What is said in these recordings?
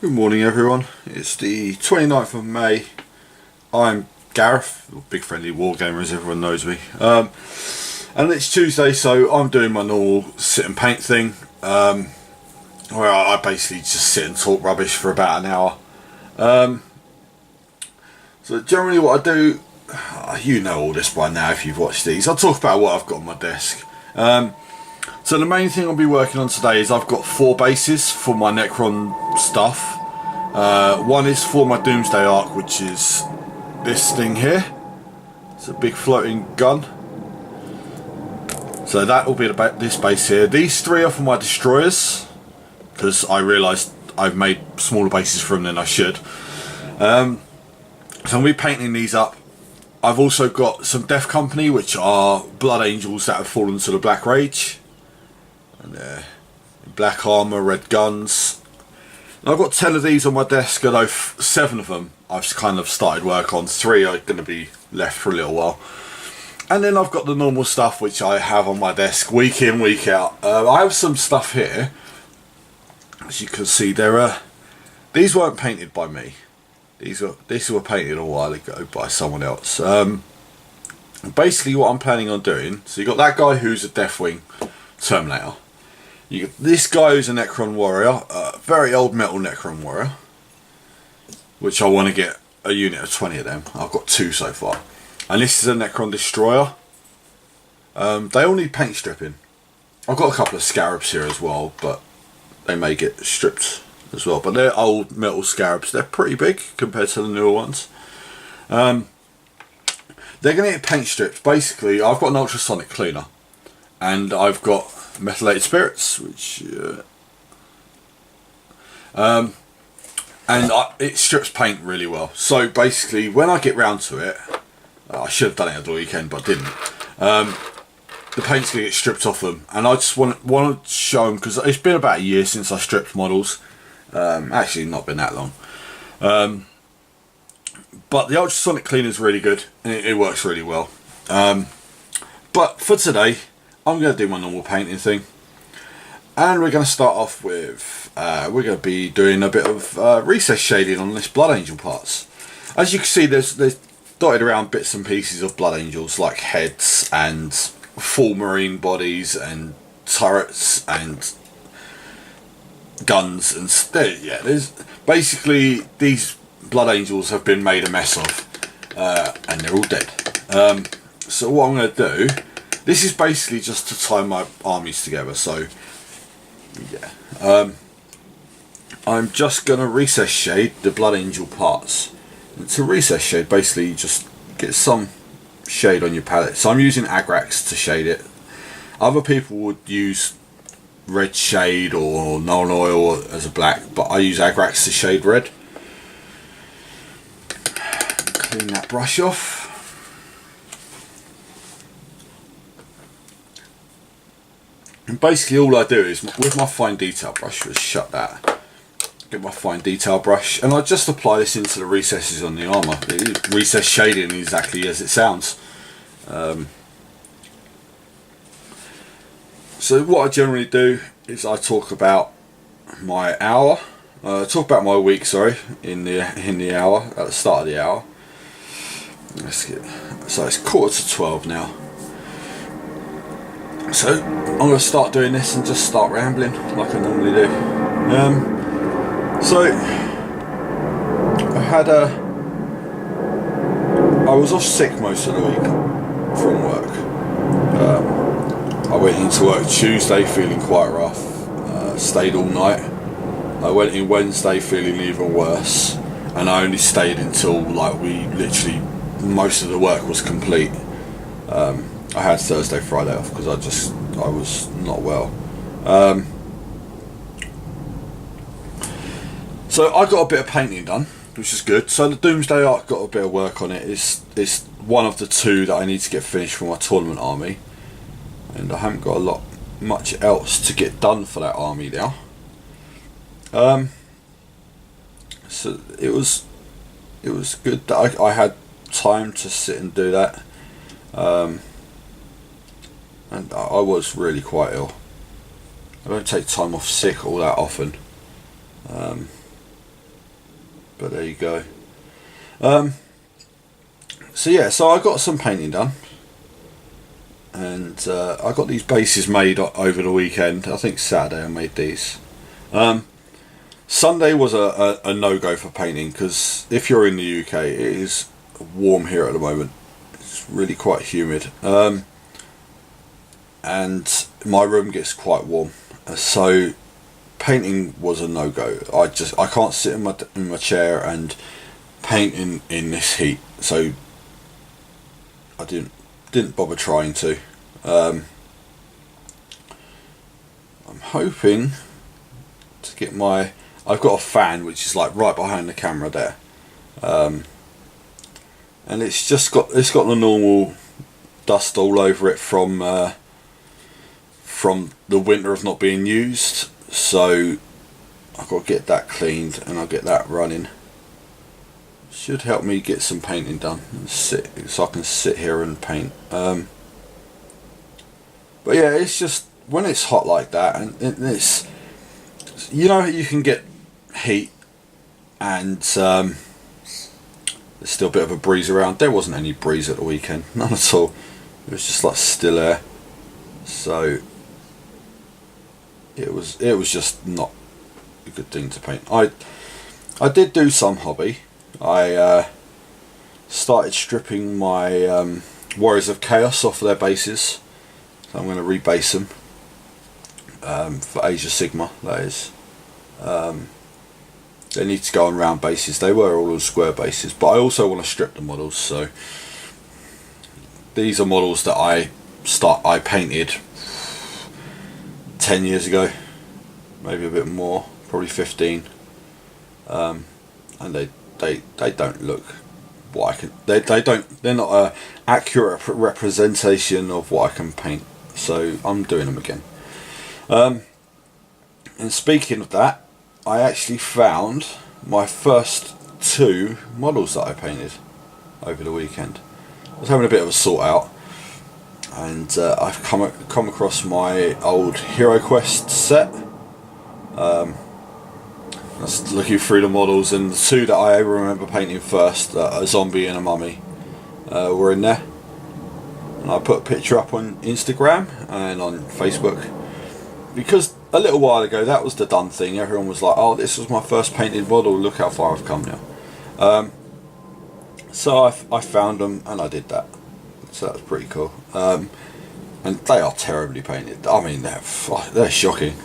Good morning everyone, it's the 29th of May. I'm Gareth, or BigFriendlyWarGamer as everyone knows me, and it's Tuesday, so I'm doing my normal sit and paint thing, where I basically just sit and talk rubbish for about an hour. So generally what I do, you know all this by now if you've watched these, I'll talk about what I've got on my desk. So the main thing I'll be working on today is I've got 4 bases for my Necron stuff. One is for my Doomsday Ark, which is this thing here. It's a big floating gun. So that will be this base here. These 3 are for my destroyers, because I realised I've made smaller bases for them than I should. So I'm be painting these up. I've also got some Death Company, which are Blood Angels that have fallen to the Black Rage. And black armour, red guns. And I've got 10 of these on my desk, although 7 of them I've kind of started work on. 3 are going to be left for a little while. And then I've got the normal stuff which I have on my desk week in, week out. I have some stuff here. As you can see, these weren't painted by me. These were painted a while ago by someone else. Basically what I'm planning on doing, so you got that guy who's a Deathwing Terminator. You got this guy who's a Necron warrior, a very old metal Necron warrior, which I want to get a unit of 20 of them. I've got 2 so far. And this is a Necron destroyer. They all need paint stripping. I've got a couple of scarabs here as well, but they may get stripped as well. But they're old metal scarabs. They're pretty big compared to the newer ones. They're going to get paint stripped. Basically, I've got an ultrasonic cleaner, and I've got methylated spirits, which it strips paint really well. So basically, when I get round to it, I should have done it at the weekend, but I didn't. The paint's gonna get stripped off them, and I just want to show them, because it's been about a year since I stripped models. Actually, not been that long. But the ultrasonic cleaner is really good, and it works really well. But for today, I'm going to do my normal painting thing, and we're going to start off with we're going to be doing a bit of recess shading on this Blood Angel parts. As you can see, there's dotted around bits and pieces of Blood Angels, like heads and full marine bodies and turrets and guns, and there's basically these Blood Angels have been made a mess of, and they're all dead. So what I'm going to do, this is basically just to tie my armies together. So yeah, I'm just going to recess shade the Blood Angel parts. And to recess shade, basically you just get some shade on your palette. So I'm using Agrax to shade it. Other people would use red shade or Nuln Oil as a black, but I use Agrax to shade red. Clean that brush off. And basically all I do is, with my fine detail brush, just shut that, get my fine detail brush, and I just apply this into the recesses on the armour. Recess shading exactly as it sounds. So what I generally do is I talk about my hour, talk about my week, sorry, in the hour, at the start of the hour. So it's 11:45 now. So I'm going to start doing this and just start rambling like I normally do. So I was off sick most of the week from work. I went into work Tuesday feeling quite rough, stayed all night. I went in Wednesday feeling even worse, and I only stayed until most of the work was complete. I had Thursday, Friday off because I was not well. So I got a bit of painting done, which is good. So the Doomsday Ark got a bit of work on it. It's one of the 2 that I need to get finished for my tournament army, and I haven't got much else to get done for that army now. So it was good that I had time to sit and do that. And I was really quite ill. I don't take time off sick all that often. but there you go. So yeah, so I got some painting done, and I got these bases made over the weekend. I think Saturday I made these. Sunday was a no-go for painting, because if you're in the UK, it is warm here at the moment. It's really quite humid, and my room gets quite warm, so painting was a no-go. I can't sit in my chair and paint in this heat, so I didn't bother trying to. I'm hoping to get I've got a fan which is like right behind the camera there, and it's got the normal dust all over it from the winter of not being used, so I've got to get that cleaned and I'll get that running. Should help me get some painting done and so I can sit here and paint. But yeah, it's just when it's hot like that, and it's, you know, you can get heat and there's still a bit of a breeze around. There wasn't any breeze at the weekend, none at all. It was just like still air, so it was just not a good thing to paint. I did do some hobby. I started stripping my Warriors of Chaos off their bases, so I'm going to rebase them for Asia Sigma, that is. They need to go on round bases. They were all on square bases, but I also want to strip the models. So these are models that I painted 10 years ago, maybe a bit more, probably 15, and they don't look what I can. They're not a accurate representation of what I can paint. So I'm doing them again. And speaking of that, I actually found my first 2 models that I painted over the weekend. I was having a bit of a sort out, and I've come across my old Hero Quest set. I was looking through the models, and the 2 that I remember painting first, a zombie and a mummy, were in there. And I put a picture up on Instagram and on Facebook, because a little while ago that was the done thing. Everyone was like, oh, this was my first painted model, look how far I've come now. So I found them and I did that. So that was pretty cool. And they are terribly painted. I mean, they're shocking.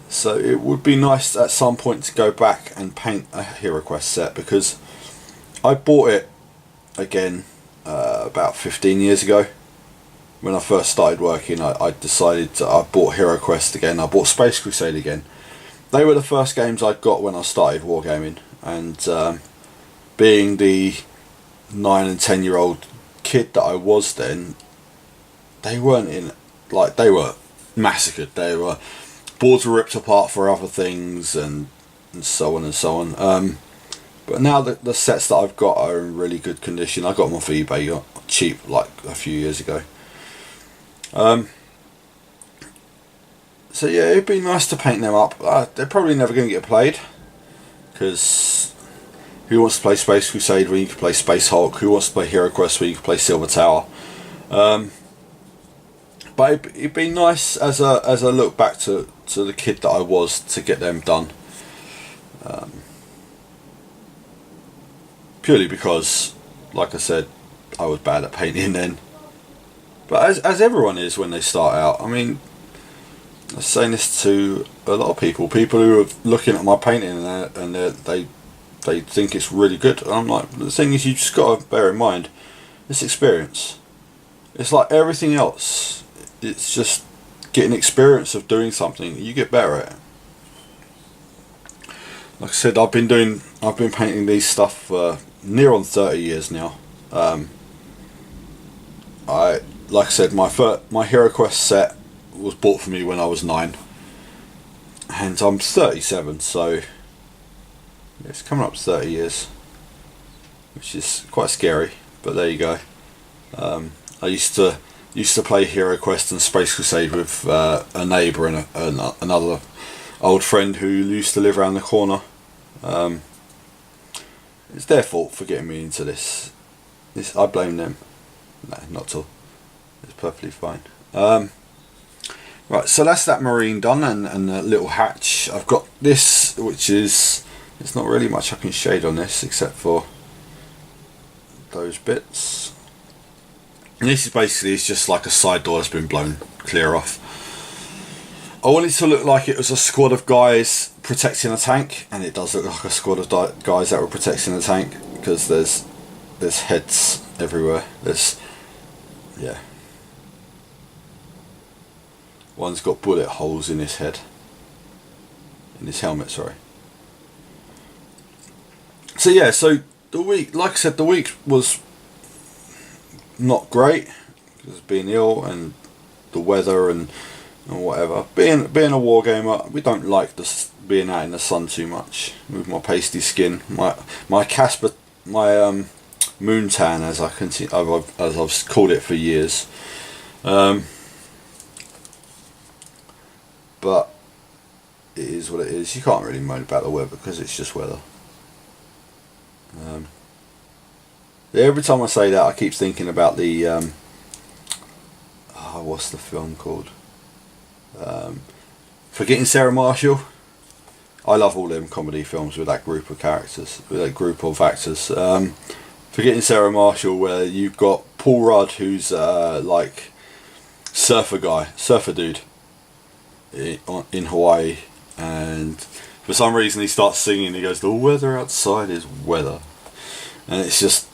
So it would be nice at some point to go back and paint a Hero Quest set, because I bought it again about 15 years ago. When I first started working, I bought Hero Quest again, I bought Space Crusade again. They were the first games I got when I started Wargaming, and being the 9 and 10 year old kid that I was then, they weren't in, like, they were massacred. Boards were ripped apart for other things, and so on and so on. But now the sets that I've got are in really good condition. I got them off eBay cheap like a few years ago. So yeah, it'd be nice to paint them up. They're probably never going to get played, because who wants to play Space Crusade when you can play Space Hulk? Who wants to play Hero Quest when you can play Silver Tower? But it'd be nice as a look back to the kid that I was, to get them done. Purely because, like I said, I was bad at painting then. But as everyone is when they start out. I mean, I was saying this to a lot of people who are looking at my painting and they think it's really good. And I'm like, the thing is, you just got to bear in mind, it's experience. It's like everything else. It's just getting experience of doing something. You get better at it. Like I said, I've been painting these stuff for near on 30 years now. Like I said, my Hero Quest set was bought for me when I was 9, and I'm 37, so it's coming up to 30 years, which is quite scary. But there you go. I used to play Hero Quest and Space Crusade with a neighbour and another old friend who used to live around the corner. It's their fault for getting me into this. I blame them. No, not at all. It's perfectly fine. Right, so that's that marine done, and a little hatch. I've got this, which is, there's not really much I can shade on this except for those bits. And this is basically, it's just like a side door that's been blown clear off. I want it to look like it was a squad of guys protecting a tank, and it does look like a squad of guys that were protecting the tank, because there's heads everywhere. Yeah. One's got bullet holes in his head. In his helmet, sorry. So yeah, so the week, like I said, the week was not great because of being ill and the weather and whatever. Being a war gamer, we don't like being out in the sun too much with my pasty skin. My Casper, my moon tan, as I've called it for years. But it is what it is. You can't really moan about the weather because it's just weather. Every time I say that, I keep thinking about the what's the film called? Forgetting Sarah Marshall. I love all them comedy films with that group of characters, with that group of actors. Forgetting Sarah Marshall, where you've got Paul Rudd, who's like surfer dude in Hawaii, and for some reason he starts singing. He goes, "The weather outside is weather," and it's just,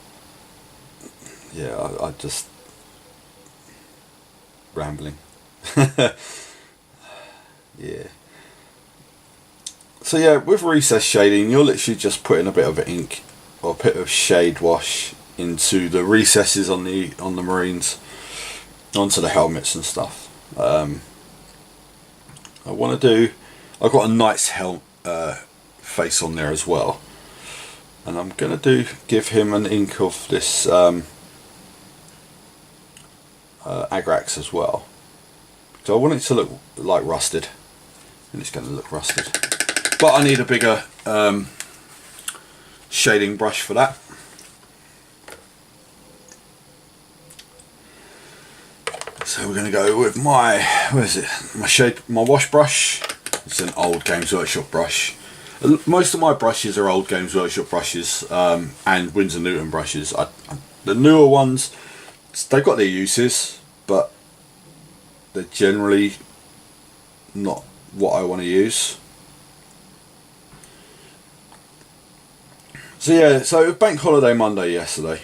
yeah, I just rambling. Yeah. So yeah, with recess shading, you're literally just putting a bit of ink or a bit of shade wash into the recesses on the Marines, onto the helmets and stuff. I've got a knight's face on there as well, and I'm gonna give him an ink of this Agrax as well. So I want it to look like rusted, and it's going to look rusted. But I need a bigger shading brush for that. So we're going to go with my my wash brush. It's an old Games Workshop brush. Most of my brushes are old Games Workshop brushes and Winsor Newton brushes. The newer ones, they've got their uses, but they're generally not what I want to use. So yeah, so it was Bank Holiday Monday yesterday,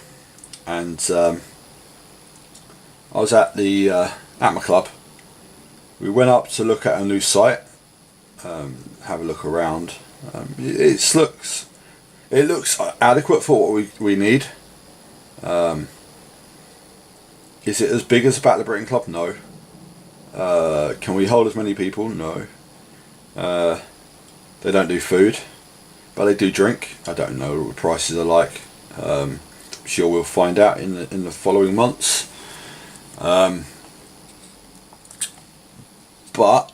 and I was at my club. We went up to look at a new site, have a look around. It looks adequate for what we need. Is it as big as the Battle of Britain Club? No. Can we hold as many people? No. They don't do food, but they do drink. I don't know what the prices are like. I'm sure we'll find out in the following months. But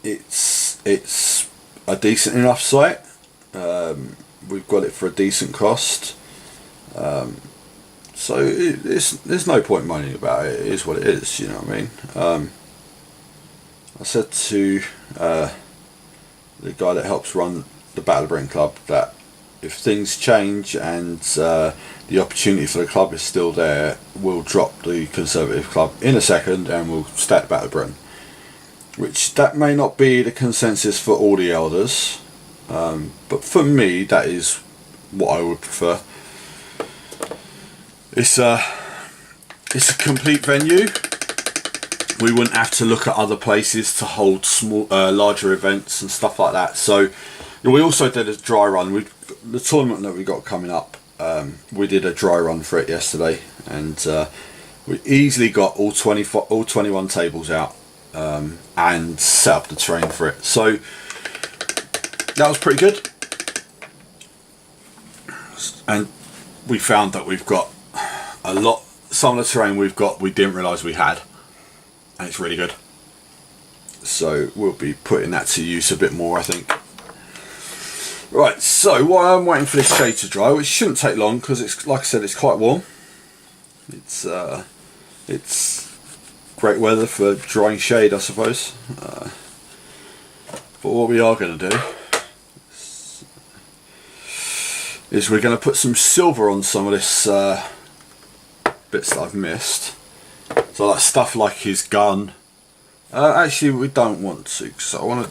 it's a decent enough site. We've got it for a decent cost. So there's no point moaning about it. It is what it is, you know what I mean? I said to the guy that helps run the Battle of Britain Club that if things change and the opportunity for the club is still there, we'll drop the Conservative Club in a second and we'll start the Battle of Britain. Which that may not be the consensus for all the elders, but for me that is what I would prefer. It's a complete venue. We wouldn't have to look at other places to hold larger events and stuff like that. So we also did a dry run. The tournament that we got coming up, we did a dry run for it yesterday, and we easily got all 21 tables out and set up the terrain for it. So that was pretty good, and we found that we've got some of the terrain we didn't realise we had, and it's really good. so we'll be putting that to use a bit more, I think. Right, so while I'm waiting for this shade to dry, which shouldn't take long because it's, like I said, it's quite warm. It's great weather for drying shade, I suppose. But what we are going to do is we're going to put some silver on some of this bits that I've missed. So like stuff like his gun. Actually, we don't want to, because I want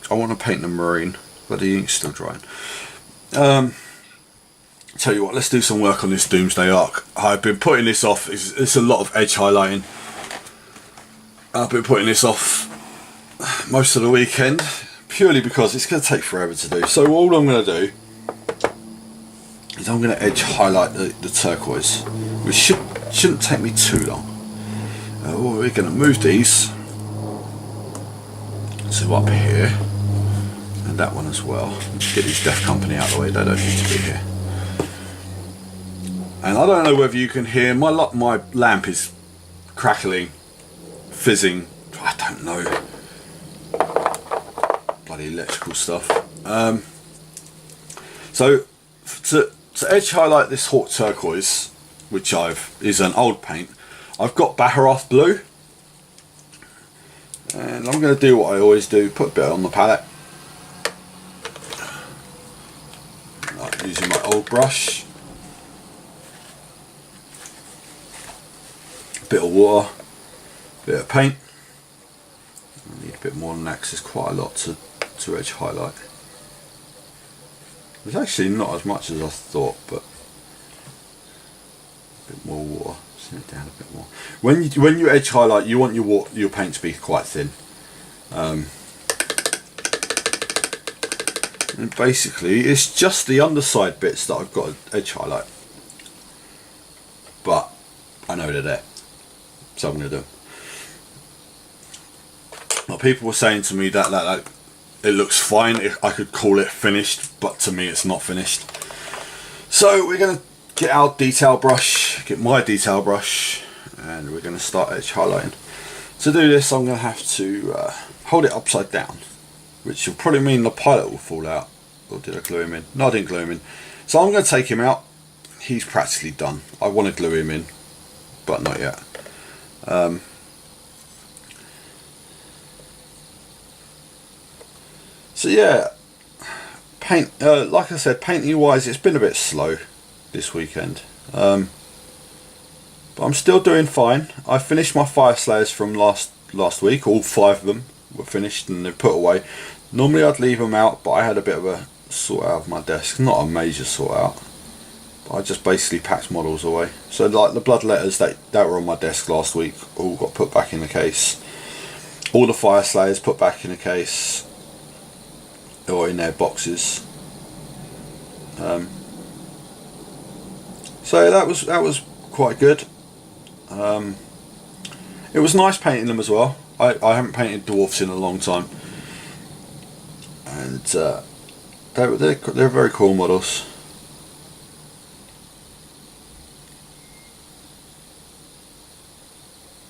to paint the marine, but the ink's still drying. Tell you what, let's do some work on this Doomsday Ark. I've been putting this off. It's a lot of edge highlighting. I've been putting this off most of the weekend purely because it's going to take forever to do. So all I'm going to do is I'm going to edge highlight the turquoise, which shouldn't take me too long. We're going to move these to up here, and that one as well. Get these Death Company out of the way, they don't need to be here. And I don't know whether you can hear, my lamp is crackling, fizzing, I don't know, bloody electrical stuff. So to edge highlight this Hawk turquoise, which is an old paint, I've got Baccarat blue, and I'm going to do what I always do, put a bit on the palette, like using my old brush, a bit of water, a bit of paint. I need a bit more than that because there's quite a lot to edge highlight. There's actually not as much as I thought, but a bit more water. Send it down a bit more. When you edge highlight, you want your paint to be quite thin. And basically, it's just the underside bits that I've got to edge highlight. But I know they're there, so I'm going to do them. Now, people were saying to me that it looks fine. I could call it finished, but to me, it's not finished. So we're going to get our detail brush, get my detail brush, and we're going to start edge highlighting. To do this, I'm going to have to hold it upside down, which will probably mean the pilot will fall out. Or did I glue him in? No, I didn't glue him in. So I'm going to take him out. He's practically done. I want to glue him in, but not yet. So yeah, paint. Like I said, painting wise, it's been a bit slow this weekend, but I'm still doing fine. I finished my fire slayers from last week. All 5 of them were finished and they're put away. Normally I'd leave them out, but I had a bit of a sort out of my desk. Not a major sort out, but I just basically packed models away. So like the blood letters that were on my desk last week all got put back in the case. All the fire slayers put back in the case or in their boxes. So that was quite good. It was nice painting them as well. I haven't painted dwarfs in a long time, and they're very cool models.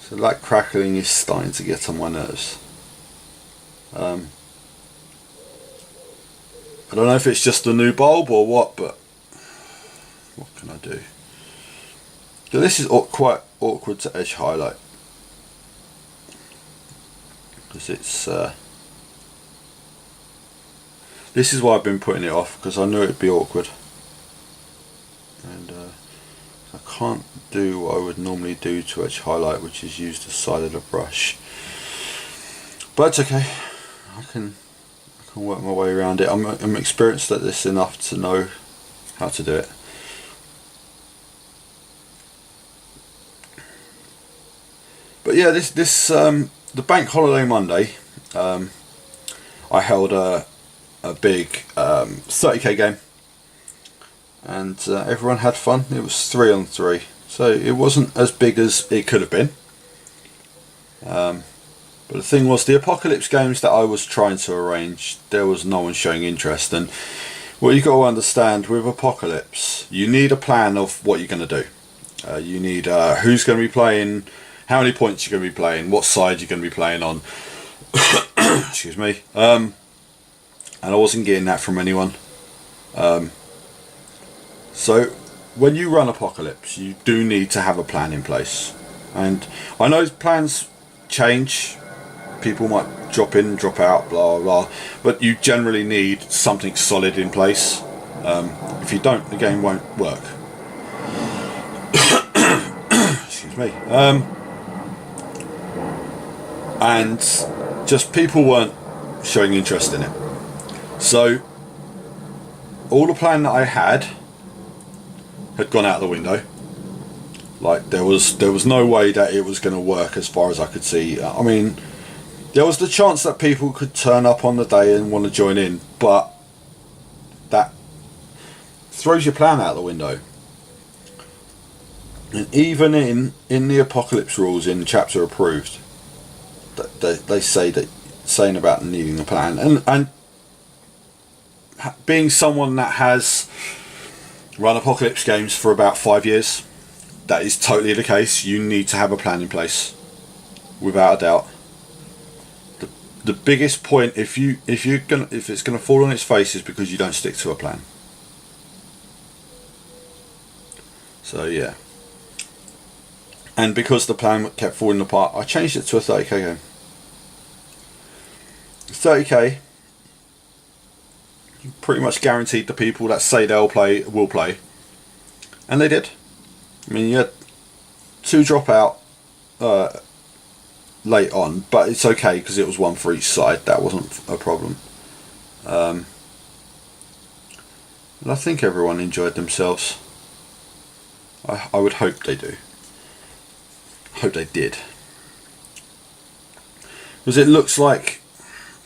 So that crackling is starting to get on my nerves. I don't know if it's just the new bulb or what, but what can I do? So this is quite awkward to edge highlight because it's this is why I've been putting it off, because I knew it'd be awkward, and I can't do what I would normally do to edge highlight, which is use the side of the brush, but it's okay. I can work my way around it. I'm experienced at this enough to know how to do it. But yeah, this the bank holiday Monday, I held a big 30k game, and everyone had fun. It was 3-on-3, so it wasn't as big as it could have been. But the thing was, the Apocalypse games that I was trying to arrange, there was no one showing interest. And what you got to understand with Apocalypse, you need a plan of what you're going to do. You need who's going to be playing, how many points you're going to be playing, what side you're going to be playing on. excuse me, and I wasn't getting that from anyone. So when you run Apocalypse, you do need to have a plan in place, and I know plans change. People might drop in, drop out, blah blah, but you generally need something solid in place. If you don't, the game won't work. Excuse me. And just people weren't showing interest in it. So all the plan that I had gone out the window. Like there was no way that it was going to work as far as I could see. I mean, there was the chance that people could turn up on the day and want to join in, but that throws your plan out the window. And even in the Apocalypse rules in chapter approved, they say that saying about needing a plan, and being someone that has run Apocalypse games for about 5 years, that is totally the case. You need to have a plan in place, without a doubt. The biggest point, if it's gonna fall on its face, is because you don't stick to a plan. So yeah, and because the plan kept falling apart, I changed it to a 30k game. 30k pretty much guaranteed the people that say they'll play will play, and they did. I mean, you had 2 drop out late on, but it's okay because it was 1 for each side. That wasn't a problem. And I think everyone enjoyed themselves. I would hope they do. I hope they did, because it looks like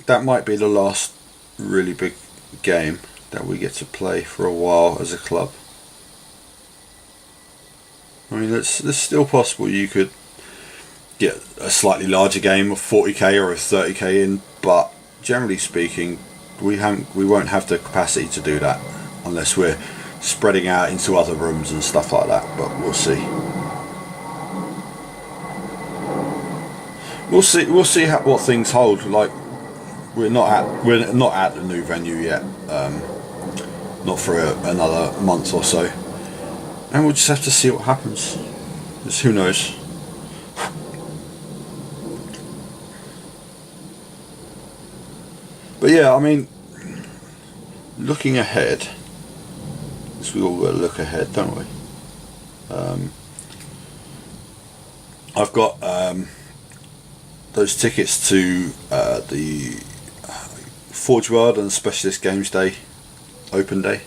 that might be the last really big game that we get to play for a while as a club. I mean, it's still possible you could get a slightly larger game of 40k or a 30k in, but generally speaking, we won't have the capacity to do that unless we're spreading out into other rooms and stuff like that. But we'll see. We'll see what things hold. Like, we're not at the new venue yet. Not for another month or so, and we'll just have to see what happens. Because who knows? But yeah, I mean, looking ahead, because we all got to look ahead, don't we? I've got those tickets to the Forge World and Specialist Games Day open day,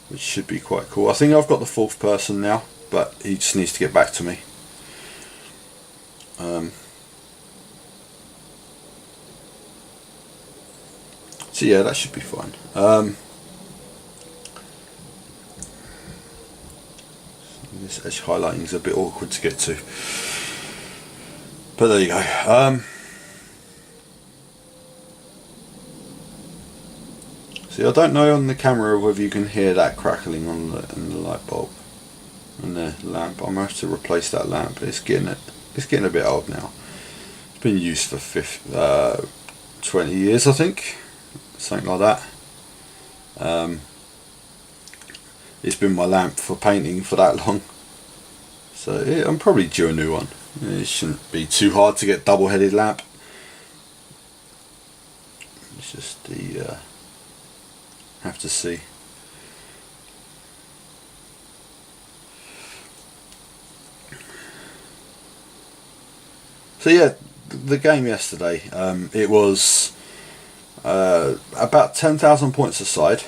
which should be quite cool. I think I've got the 4th person now, but he just needs to get back to me. So yeah, that should be fine. This edge highlighting is a bit awkward to get to, but there you go. See, I don't know on the camera whether you can hear that crackling on the light bulb and the lamp. I'm going to have to replace that lamp. It's getting a bit old now. It's been used for 20 years, I think, something like that. It's been my lamp for painting for that long, so yeah, I'm probably due a new one. It shouldn't be too hard to get double-headed lamp. It's just the have to see. So yeah, the game yesterday, it was about 10,000 points aside,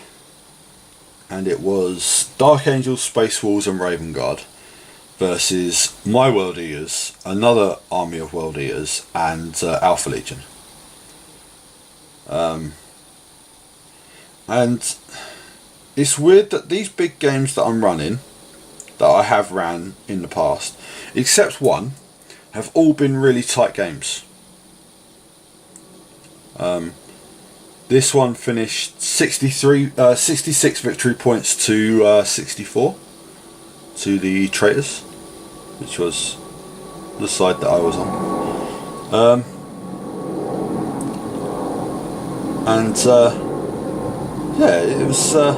and it was Dark Angels, Space Wolves and Raven Guard versus my World Eaters, another army of World Eaters, and Alpha Legion. And it's weird that these big games that I'm running, that I have ran in the past, except one, have all been really tight games. This one finished 66 victory points to 64 to the Traitors, which was the side that I was on. And yeah, it was a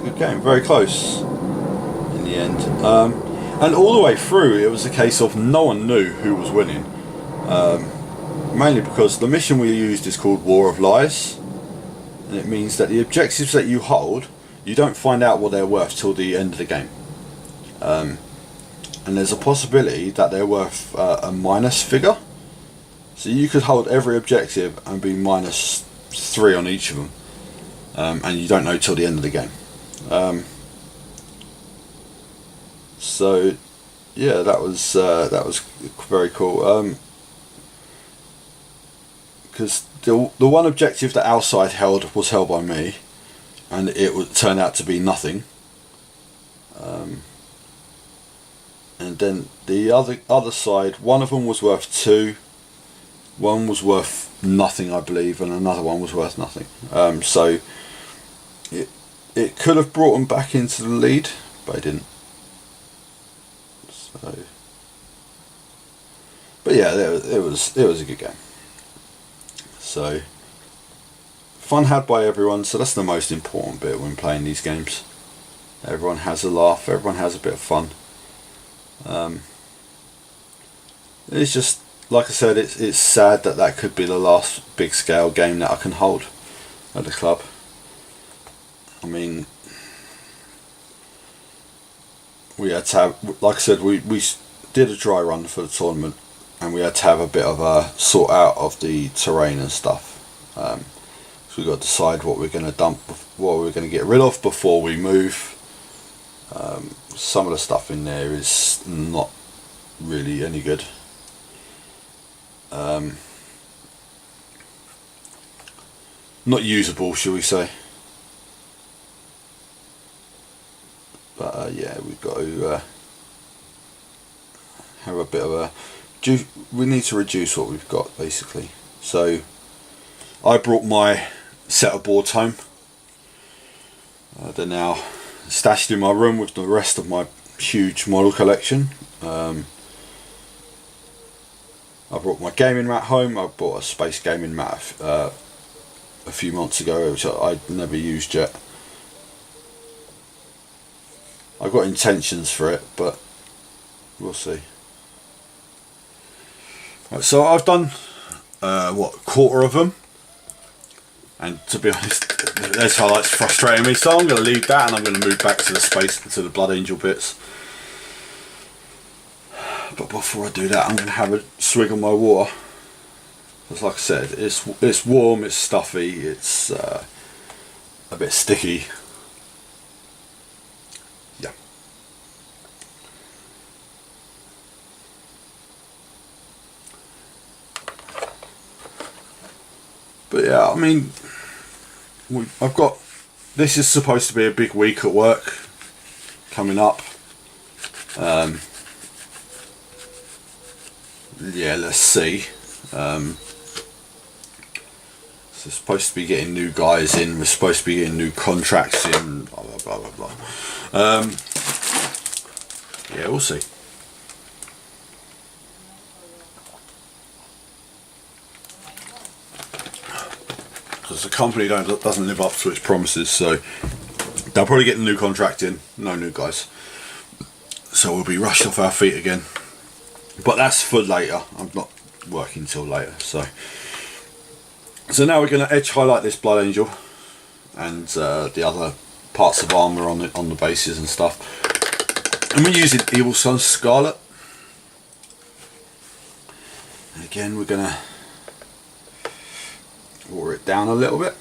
good game, very close in the end. And all the way through, it was a case of no one knew who was winning. Mainly because the mission we used is called War of Lies, and it means that the objectives that you hold, you don't find out what they're worth till the end of the game. And there's a possibility that they're worth a minus figure. So you could hold every objective and be -3 on each of them, and you don't know till the end of the game. So yeah, that was very cool. Because the one objective that our side held was held by me, and it would turn out to be nothing. And then the other side, one of them was worth 2, one was worth nothing, I believe, and another one was worth nothing. So it could have brought them back into the lead, but it didn't. So, but yeah, it was a good game. So fun had by everyone. So that's the most important bit when playing these games. Everyone has a laugh. Everyone has a bit of fun. It's just, like I said, it's sad that could be the last big scale game that I can hold at the club. I mean, we had to have, like I said, we did a dry run for the tournament, and we had to have a bit of a sort out of the terrain and stuff. So we got to decide what we're going to dump, what we're going to get rid of before we move. Some of the stuff in there is not really any good. Not usable, shall we say. But yeah, we've got to have a bit of a... We need to reduce what we've got, basically. So I brought my set of boards home. They're now stashed in my room with the rest of my huge model collection. I brought my gaming mat home. I bought a space gaming mat a few months ago, which I'd never used yet. I've got intentions for it, but we'll see. Right, so I've done a quarter of them, and to be honest, Edge Highlight's frustrating me, so I'm going to leave that and I'm going to move back to the space, to the Blood Angel bits. But before I do that, I'm going to have a swig of my water. Because like I said, it's warm, it's stuffy, it's a bit sticky. Yeah. But yeah, I mean, I've got, this is supposed to be a big week at work coming up. Yeah, let's see. So we're supposed to be getting new guys in, we're supposed to be getting new contracts in, blah blah blah blah blah. Yeah, we'll see. Because the company doesn't live up to its promises, so they'll probably get a new contract in, no new guys. So we'll be rushed off our feet again. But that's for later. I'm not working till later. So now we're going to edge highlight this Blood Angel and the other parts of armour on the bases and stuff. And we're using Evil Sun Scarlet. And again, we're going to water it down a little bit.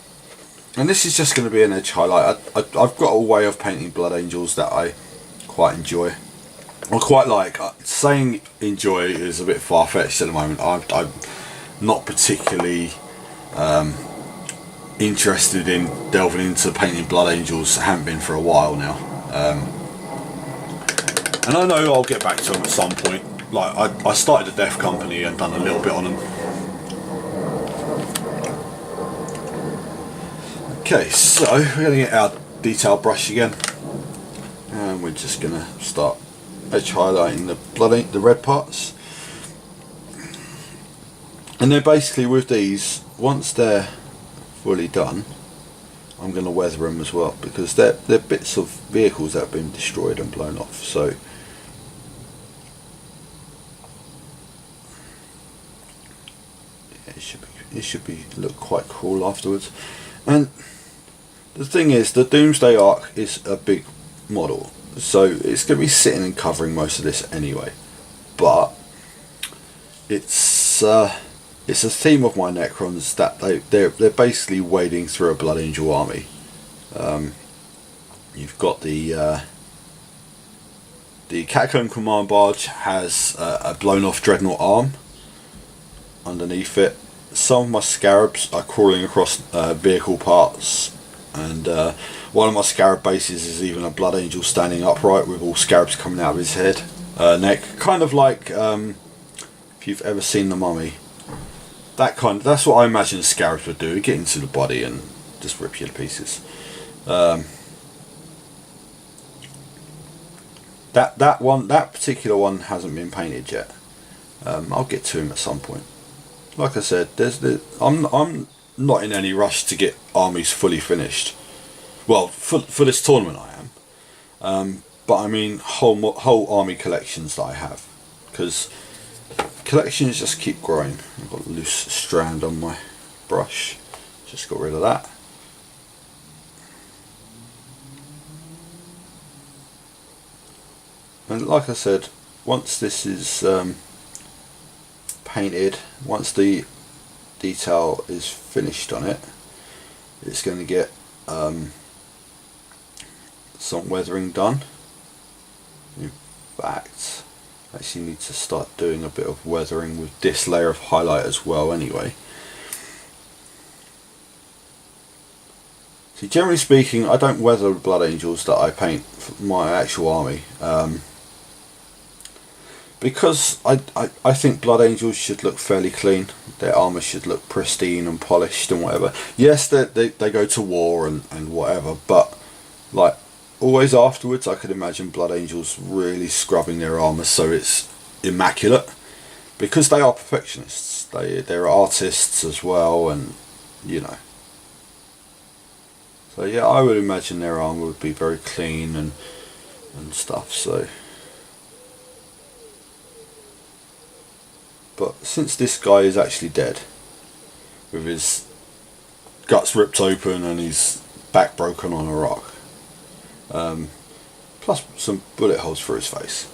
And this is just going to be an edge highlight. I've got a way of painting Blood Angels that I quite enjoy. I quite like. Saying enjoy is a bit far-fetched at the moment. I'm not particularly interested in delving into painting Blood Angels. I haven't been for a while now. And I know I'll get back to them at some point. Like I started a Death Company and done a little bit on them. Okay, so we're going to get our detail brush again, and we're just going to start edge highlighting the red parts. And then basically with these, once they're fully done, I'm going to weather them as well, because they're bits of vehicles that have been destroyed and blown off. So yeah, it should be look quite cool afterwards. And the thing is, the Doomsday Ark is a big model, so it's going to be sitting and covering most of this anyway. But it's a theme of my Necrons that they're basically wading through a Blood Angel army. You've got the Catacomb Command Barge has a blown off Dreadnought arm underneath it. Some of my Scarabs are crawling across vehicle parts, and one of my Scarab bases is even a Blood Angel standing upright with all Scarabs coming out of his head, neck, kind of like if you've ever seen The Mummy. That's what I imagine Scarabs would do, get into the body and just rip you to pieces. That particular one hasn't been painted yet. I'll get to him at some point. Like I said, I'm not in any rush to get armies fully finished. Well, for this tournament I am, but I mean whole army collections that I have, because collections just keep growing. I've got a loose strand on my brush, just got rid of that. And like I said, once this is painted, once the detail is finished on it, it's going to get some weathering done. In fact, I actually need to start doing a bit of weathering with this layer of highlight as well anyway. See, generally speaking, I don't weather the Blood Angels that I paint for my actual army. Because I think Blood Angels should look fairly clean. Their armour should look pristine and polished and whatever. Yes, they go to war and whatever, but like always afterwards I could imagine Blood Angels really scrubbing their armour so it's immaculate. Because they are perfectionists. They're artists as well, and you know. So yeah, I would imagine their armour would be very clean and stuff, so. But since this guy is actually dead, with his guts ripped open and his back broken on a rock, plus some bullet holes through his face,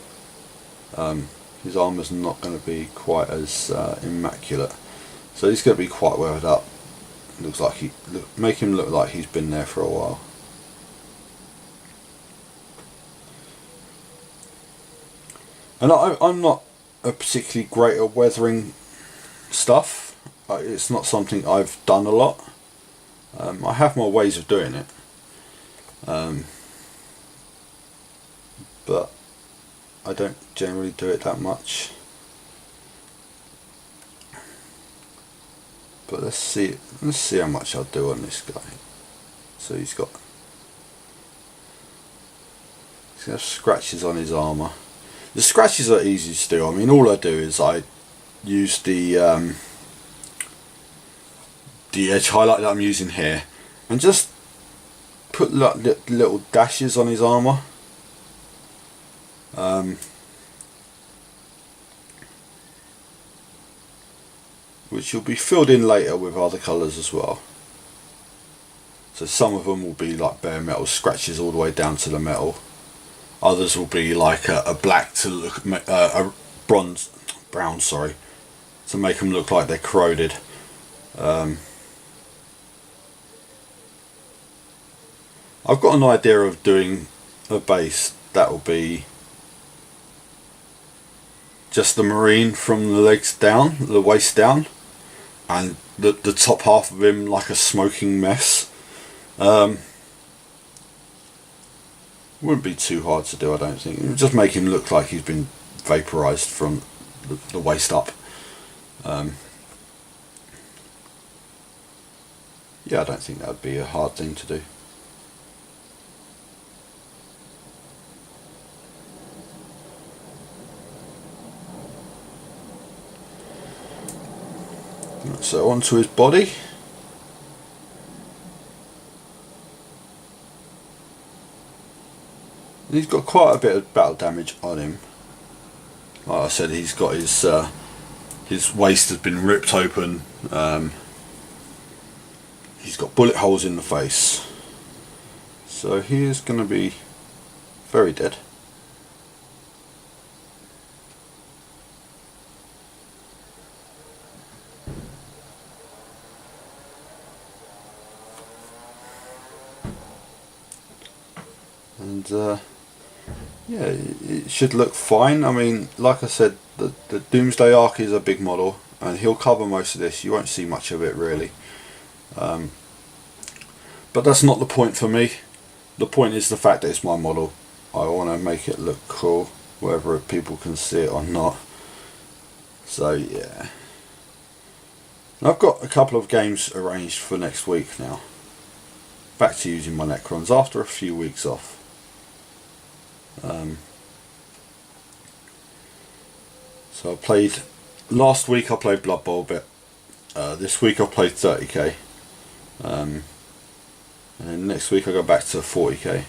his armour's not going to be quite as immaculate. So he's going to be quite weathered up. Looks like make him look like he's been there for a while. And I'm not particularly great at weathering stuff. It's not something I've done a lot. I have my ways of doing it, but I don't generally do it that much. But let's see how much I'll do on this guy. So he's got scratches on his armour. The scratches are easy to do. I mean, all I do is I use the edge highlight that I'm using here, and just put little dashes on his armour. Which will be filled in later with other colours as well. So some of them will be like bare metal scratches all the way down to the metal. Others will be like a black to look a brown, sorry, to make them look like they're corroded. I've got an idea of doing a base that will be just the Marine from the legs down, the waist down, and the top half of him like a smoking mess. Wouldn't be too hard to do, I don't think. It would just make him look like he's been vaporised from the waist up. Yeah, I don't think that would be a hard thing to do. So onto his body. And he's got quite a bit of battle damage on him. Like I said, he's got his waist has been ripped open. He's got bullet holes in the face. So he is going to be very dead. And yeah, it should look fine. I mean, like I said, the Doomsday Ark is a big model, and he'll cover most of this. You won't see much of it really. But that's not the point for me. The point is the fact that it's my model. I want to make it look cool, whether people can see it or not. So yeah. I've got a couple of games arranged for next week now. Back to using my Necrons after a few weeks off. So I played, last week I played Blood Bowl a bit. This week I played 30k. And then next week I go back to 40k.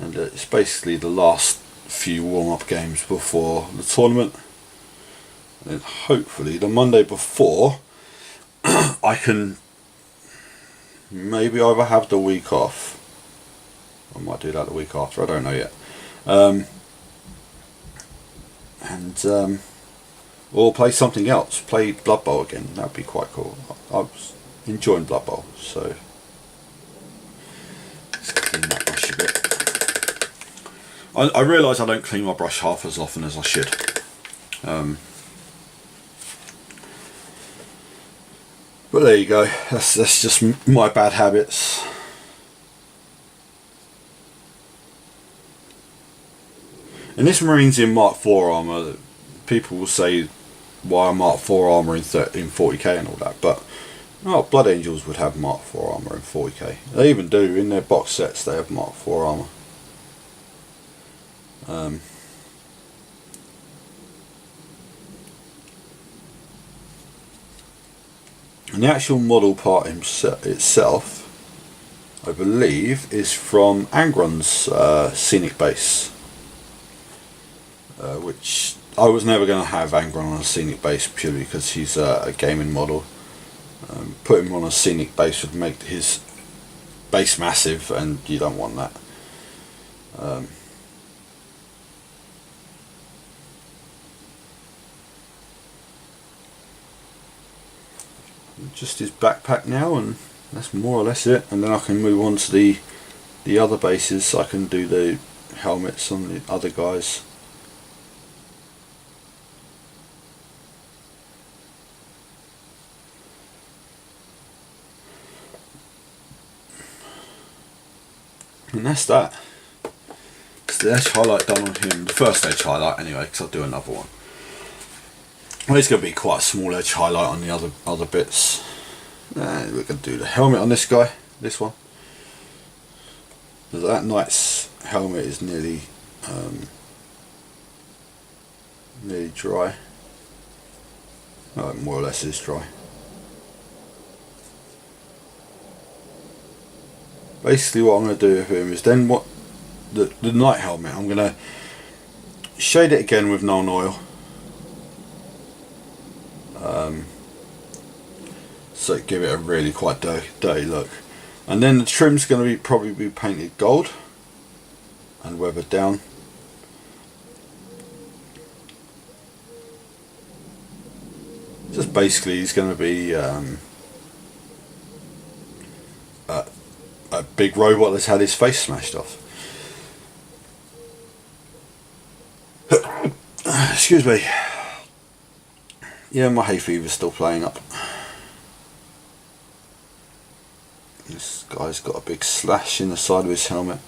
And it's basically the last few warm-up games before the tournament. And then hopefully the Monday before I can maybe either have the week off. I might do that the week after, I don't know yet. Or play something else, play Blood Bowl again. That'd be quite cool. I was enjoying Blood Bowl, so let's clean that brush a bit. I realise I don't clean my brush half as often as I should. But there you go. That's just my bad habits. And this Marine's in Mark 4 armour. People will say why Mark 4 armour in 40k and all that, but well, Blood Angels would have Mark 4 armour in 40k. They even do, in their box sets they have Mark 4 armour. And the actual model part itself, I believe, is from Angron's Scenic Base. Which I was never going to have Angron on a Scenic Base purely because he's a gaming model. Put him on a Scenic Base would make his base massive, and you don't want that. Just his backpack now, and that's more or less it. And then I can move on to the other bases. So I can do the helmets on the other guys. And that's that. It's the edge highlight done on him. The first edge highlight anyway, because I'll do another one. Well, it's going to be quite a small edge highlight on the other bits. We're going to do the helmet on this guy, this one. That knight's helmet is nearly dry. More or less is dry. Basically what I'm going to do with him is then what the knight helmet, I'm going to shade it again with Nuln Oil. So give it a really quite dirty look. And then the trim's going to probably be painted gold and weathered down. Just basically he's going to be a big robot that's had his face smashed off. Excuse me. Yeah, my hay fever's still playing up. This guy's got a big slash in the side of his helmet.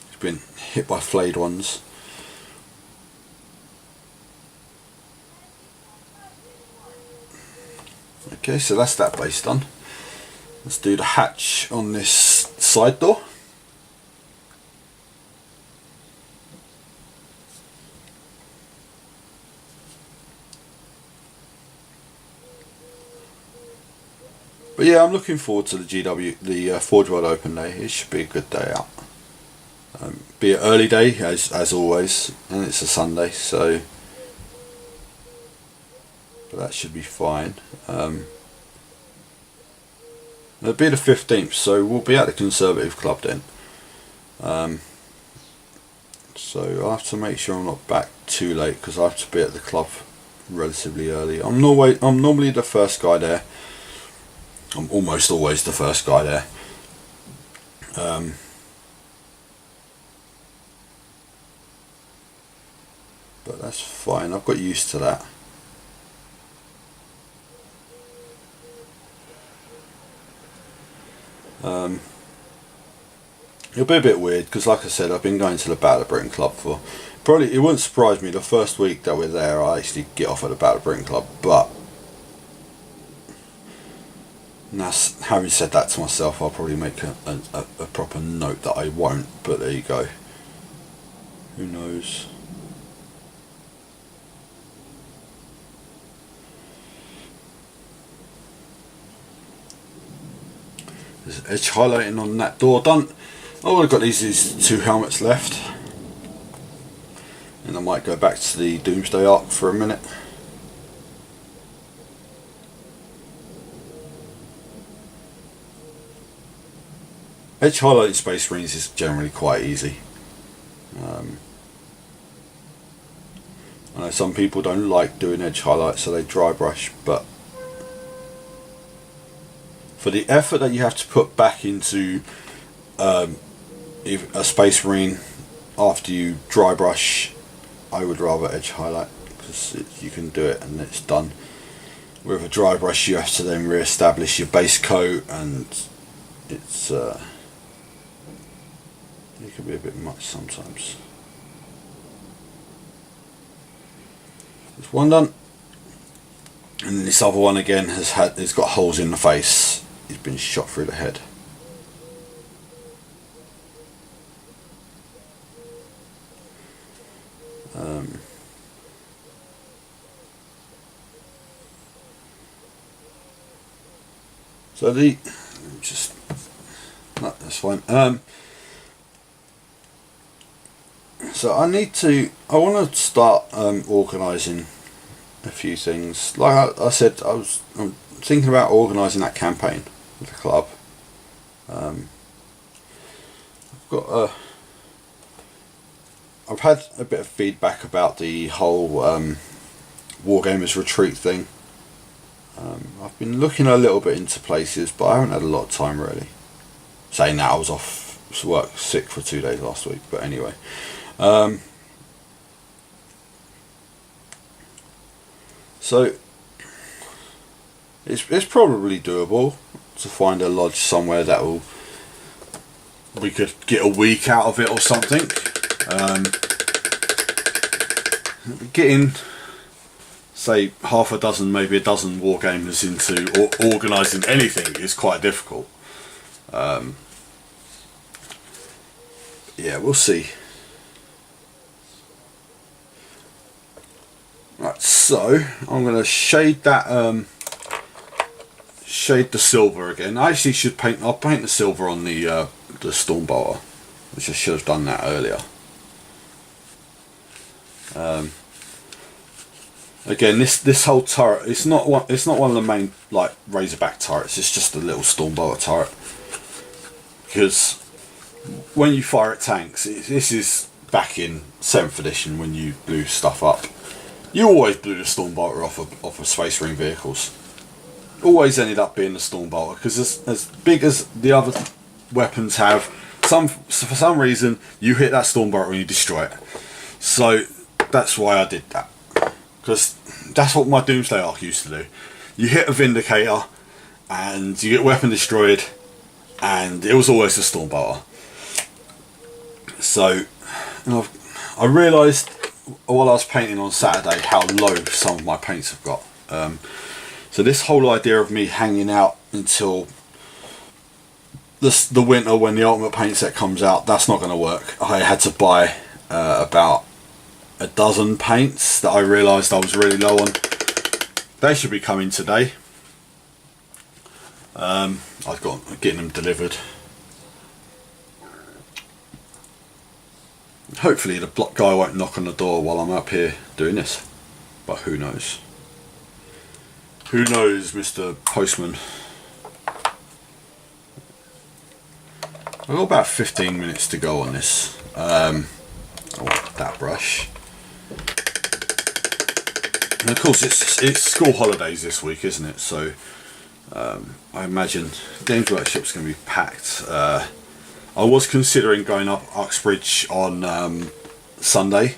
He's been hit by flayed ones. Okay, so that's that base done. Let's do the hatch on this side door. But yeah, I'm looking forward to the Forge World Open Day. It should be a good day out. Be an early day as always, and it's a Sunday, so but that should be fine. It'll be the 15th, so we'll be at the Conservative Club then. So I have to make sure I'm not back too late because I have to be at the club relatively early. I'm normally the first guy there. I'm almost always the first guy there. But that's fine. I've got used to that. It'll be a bit weird because, like I said, I've been going to the Battle of Britain Club for probably. It wouldn't surprise me the first week that we're there. I actually get off at the Battle of Britain Club, but now, having said that to myself, I'll probably make a proper note that I won't. But there you go. Who knows? There's edge highlighting on that door done. Oh, I've got these 2 helmets left, and I might go back to the Doomsday Arc for a minute. Edge highlighting Space Marines is generally quite easy. I know some people don't like doing edge highlights, so they dry brush, but for the effort that you have to put back into a Space Marine after you dry brush, I would rather edge highlight because you can do it and it's done. With a dry brush you have to then re-establish your base coat, and it's it can be a bit much sometimes. There's one done, and this other one again has got holes in the face. He's been shot through the head. So that's fine. So I want to start organising a few things. Like I said, I'm thinking about organising that campaign with the club. I've had a bit of feedback about the whole Wargamers retreat thing. I've been looking a little bit into places, but I haven't had a lot of time really. Saying that, I was off work sick for 2 days last week, but anyway. So it's probably doable to find a lodge somewhere that we could get a week out of it or something. Getting, say, half a dozen, maybe a dozen wargamers into organising anything is quite difficult. Yeah, we'll see. Right, so I'm going to shade that, shade the silver again. I actually should I'll paint the silver on the Stormbolter, which I should have done that earlier. Again, this whole turret, it's not one of the main like Razorback turrets. It's just a little Stormbolter turret. Because when you fire at tanks, this is back in 7th edition when you blew stuff up. You always blew the Stormbolter off of Space Marine vehicles. Always ended up being the Stormbolter because as big as the other weapons have, for some reason you hit that Stormbolter and you destroy it. So that's why I did that. Because that's what my Doomsday Arc used to do. You hit a Vindicator and you get weapon destroyed, and it was always the Stormbolter. So I realised while I was painting on Saturday how low some of my paints have got. So this whole idea of me hanging out until the winter when the Ultimate Paint set comes out, that's not going to work. I had to buy about a dozen paints that I realised I was really low on. They should be coming today. I've got getting them delivered. Hopefully the guy won't knock on the door while I'm up here doing this, but who knows? Who knows, Mr. Postman? I've got about 15 minutes to go on this. I want that brush. And of course it's school holidays this week, isn't it? So I imagine Games Workshop's going to be packed. I was considering going up Uxbridge on Sunday,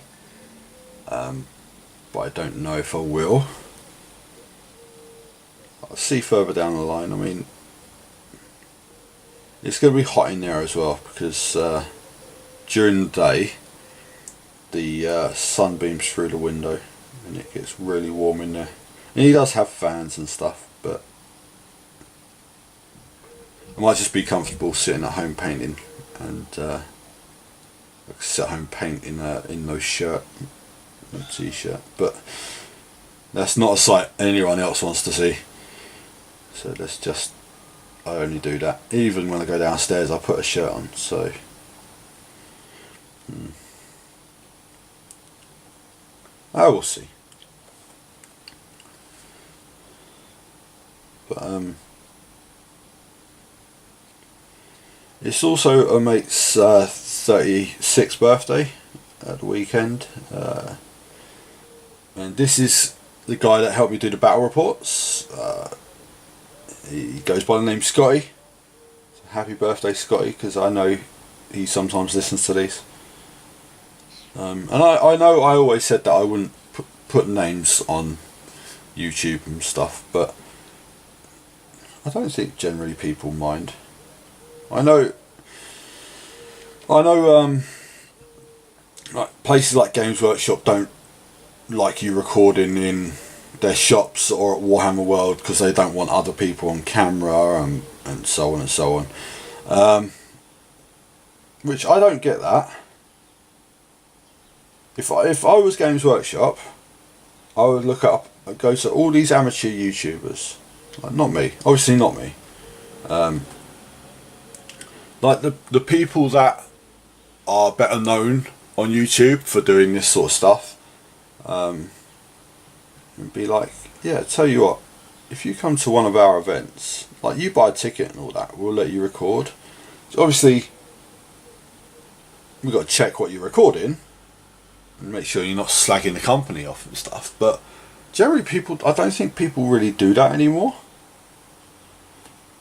but I don't know if I will. I'll see further down the line. I mean, it's going to be hot in there as well, because during the day the sun beams through the window and it gets really warm in there. And he does have fans and stuff, but I might just be comfortable sitting at home painting, and sit at home paint in no shirt, no t-shirt. But that's not a sight anyone else wants to see. So let's just, I only do that. Even when I go downstairs, I put a shirt on. So I will see. But it's also a mate's 36th birthday at the weekend, and this is the guy that helped me do the battle reports. He goes by the name Scotty. So happy birthday, Scotty, because I know he sometimes listens to these. And I know I always said that I wouldn't put names on YouTube and stuff, but I don't think generally people mind. I know like places like Games Workshop don't like you recording in their shops or at Warhammer World because they don't want other people on camera and so on and so on. Which I don't get that. If I was Games Workshop, I would go to all these amateur YouTubers. Like, not me, obviously not me. Like the people that are better known on YouTube for doing this sort of stuff, and be like, yeah, tell you what, if you come to one of our events, like, you buy a ticket and all that, we'll let you record. So obviously we've got to check what you're recording and make sure you're not slagging the company off and stuff, but generally I don't think people really do that anymore.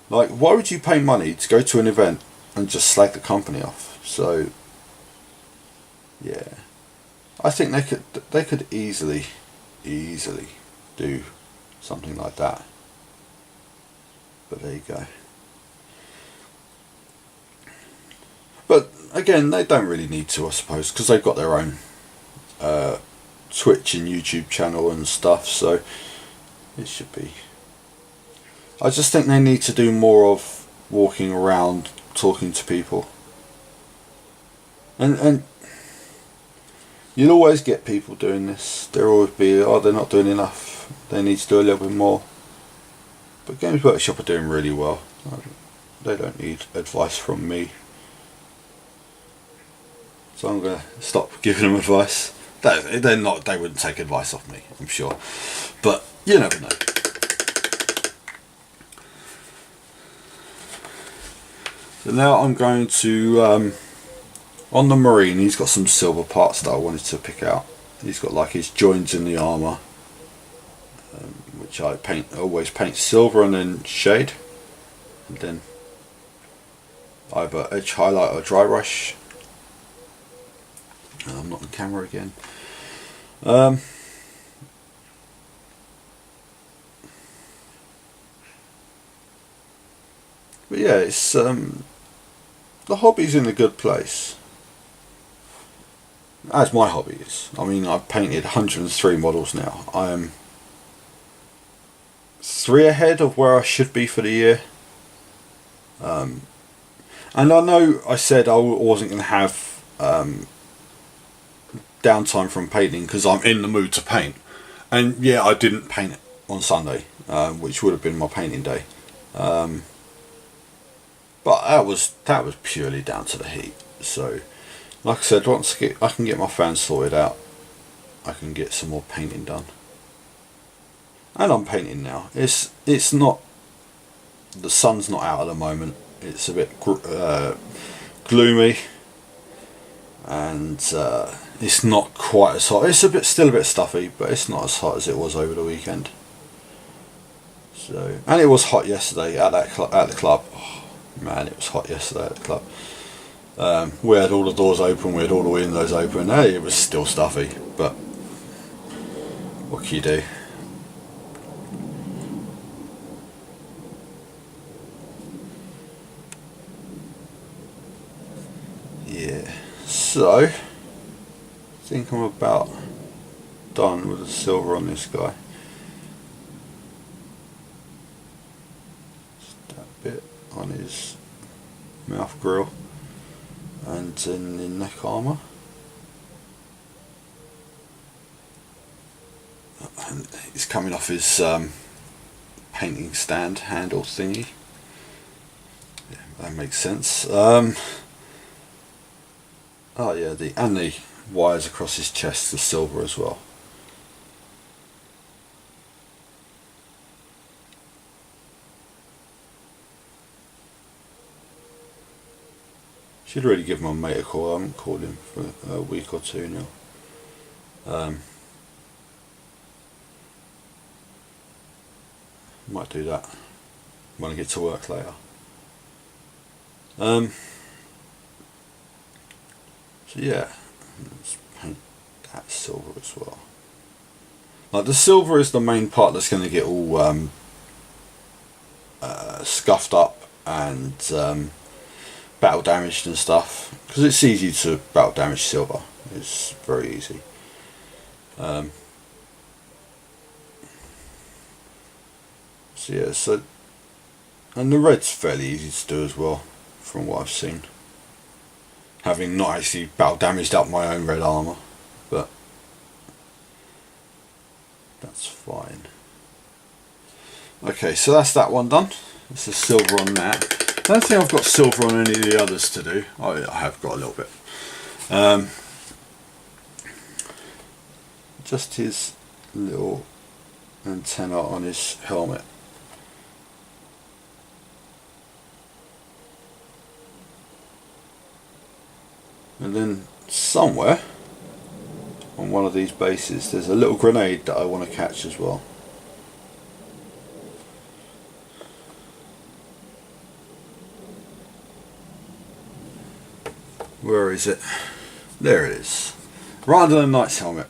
Like, why would you pay money to go to an event and just slag the company off? So yeah, I think they could easily do something like that. But there you go. But again, they don't really need to, I suppose, because they've got their own Twitch and YouTube channel and stuff, so it should be. I just think they need to do more of walking around talking to people, and you'll always get people doing this. There'll always be, oh, they're not doing enough, they need to do a little bit more. But Games Workshop are doing really well. They don't need advice from me, so I'm going to stop giving them advice. They wouldn't take advice off me, I'm sure, but you never know. So now I'm going to, on the Marine, he's got some silver parts that I wanted to pick out. He's got like his joins in the armour, which I always paint silver and then shade, and then either edge highlight or dry brush. I'm not on camera again. But yeah, it's the hobby's in a good place, as my hobby is. I mean, I've painted 103 models now. I am 3 ahead of where I should be for the year. And I know I said I wasn't going to have downtime from painting because I'm in the mood to paint. And yeah, I didn't paint on Sunday, which would have been my painting day. But that was purely down to the heat. So like I said, once I can get my fan sorted out, I can get some more painting done. And I'm painting now. It's not, the sun's not out at the moment. It's a bit gloomy, and it's not quite as hot. It's still a bit stuffy, but it's not as hot as it was over the weekend. So, and it was hot yesterday at the club. Oh, man, it was hot yesterday at the club. We had all the doors open, we had all the windows open. Hey, it was still stuffy, but what can you do? Yeah, so I think I'm about done with the silver on this guy. Just that bit on his mouth grill and in the neck armour. And he's coming off his painting stand handle thingy. Yeah, that makes sense. Oh yeah, and the wires across his chest are silver as well. Should really give my mate a call. I haven't called him for a week or two now. Might do that when I get to work later. So yeah, let's paint that silver as well. Like the silver is the main part that's going to get all scuffed up and battle damaged and stuff, because it's easy to battle damage silver. It's very easy. So yeah, and the red's fairly easy to do as well, from what I've seen. Having not actually battle damaged up my own red armour, but that's fine. Okay, so that's that one done. It's the silver on that. I don't think I've got silver on any of the others to do. I have got a little bit. Just his little antenna on his helmet. And then somewhere on one of these bases there's a little grenade that I want to catch as well. Where is it? There it is. Right under the knight's helmet.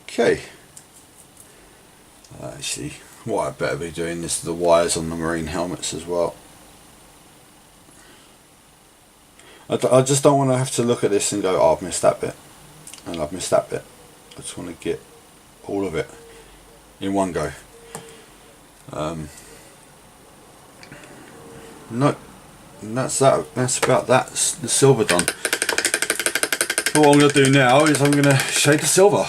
Okay. Actually, what I better be doing is the wires on the marine helmets as well. I just don't want to have to look at this and go, oh, I've missed that bit and I've missed that bit. I just want to get all of it in one go. No, and that's that. That's about that. The silver done. What I'm going to do now is I'm going to shade the silver.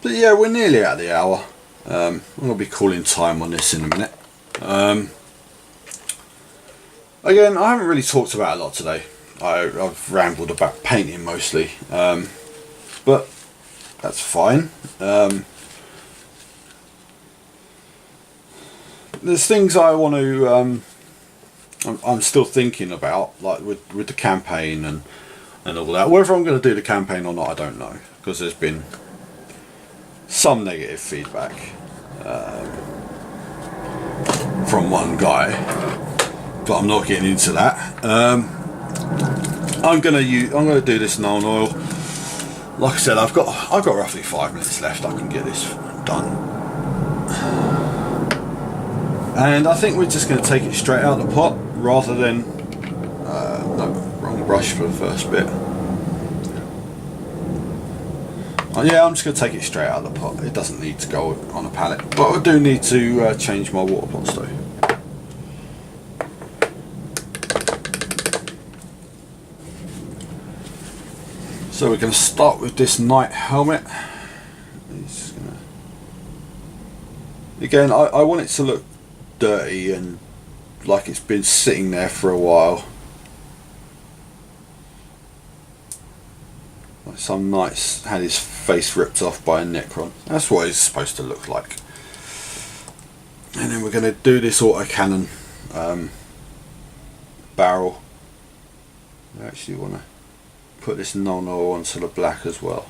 But yeah, we're nearly at the hour. I'm going to be calling time on this in a minute. Again, I haven't really talked about a lot today. I've rambled about painting mostly, but that's fine. There's things I want to. I'm still thinking about, like with the campaign and all that. Whether I'm going to do the campaign or not, I don't know, because there's been some negative feedback from one guy, but I'm not getting into that. I'm gonna do this Nuln Oil. Like I said, I've got roughly 5 minutes left. I can get this done, and I think we're just going to take it straight out of the pot rather than no, wrong brush for the first bit. Yeah, I'm just going to take it straight out of the pot. It doesn't need to go on a pallet, but I do need to change my water pots though. So we're going to start with this knight helmet. Again, I want it to look dirty and like it's been sitting there for a while. Like some knight's had his face ripped off by a Necron. That's what it's supposed to look like. And then we're going to do this autocannon barrel. I actually want to put this non-oil onto the black as well,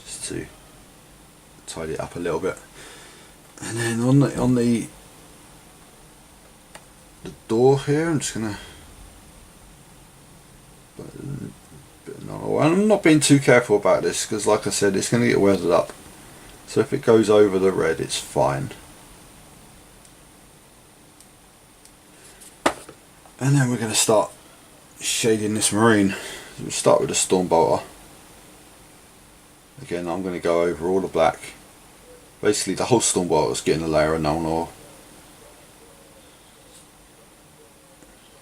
just to tidy it up a little bit. And then on the door here, I'm just gonna put a bit of non-oil. And I'm not being too careful about this because, like I said, it's going to get weathered up. So if it goes over the red, it's fine. And then we're going to start shading this marine. We'll start with the storm bolter. Again, I'm going to go over all the black. Basically the whole storm bolter is getting a layer of non-oil.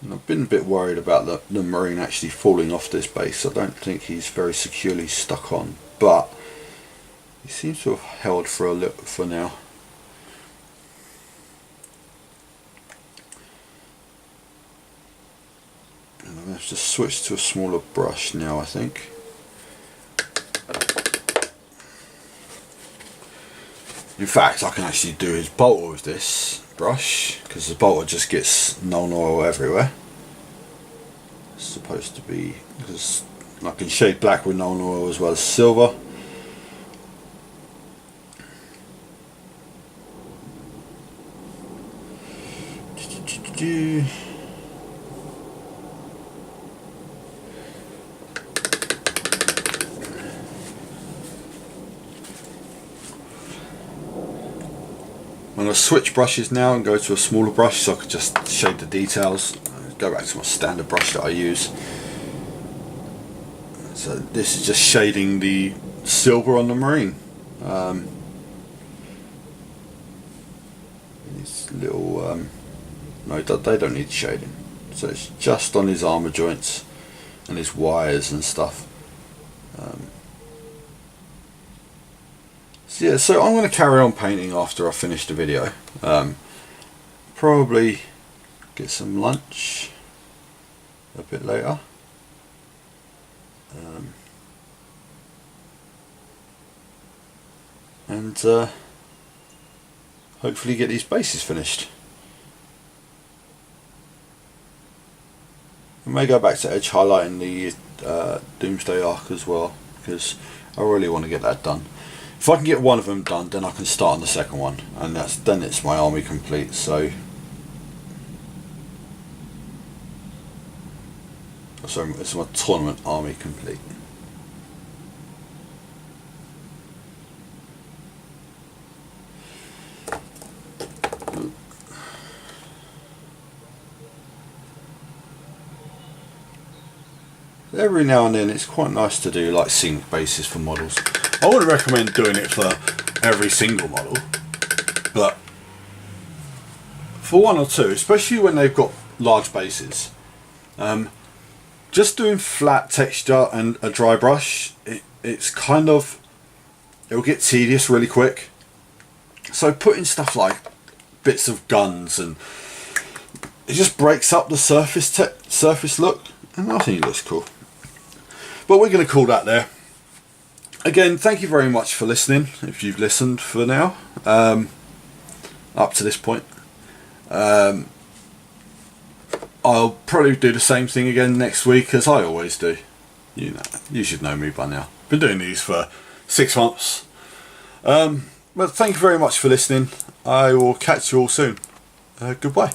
And I've been a bit worried about the marine actually falling off this base. I don't think he's very securely stuck on, but he seems to have held for a little for now. And I'm going to have to switch to a smaller brush now, I think. In fact, I can actually do his bolter with this brush because the bolter just gets non-oil everywhere. It's supposed to be, because I can shade black with non-oil as well as silver. I'm going to switch brushes now and go to a smaller brush so I can just shade the details. Go back to my standard brush that I use. So this is just shading the silver on the marine. These little, no, they don't need shading. So it's just on his armour joints and his wires and stuff. So yeah, so I'm going to carry on painting after I finish the video. Probably get some lunch a bit later. And hopefully get these bases finished. I may go back to edge highlighting the Doomsday Arc as well, because I really want to get that done. If I can get one of them done, then I can start on the second one, and then it's my army complete. So, sorry, it's my tournament army complete. Every now and then it's quite nice to do like sync bases for models. I wouldn't recommend doing it for every single model, but for one or two, especially when they've got large bases, just doing flat texture and a dry brush, it's kind of, it'll get tedious really quick. So putting stuff like bits of guns, and it just breaks up the surface look, and I think it looks cool. But we're going to call that there. Again, thank you very much for listening, if you've listened for now, up to this point. I'll probably do the same thing again next week, as I always do. You know, you should know me by now. Been doing these for 6 months. But thank you very much for listening. I will catch you all soon. Goodbye.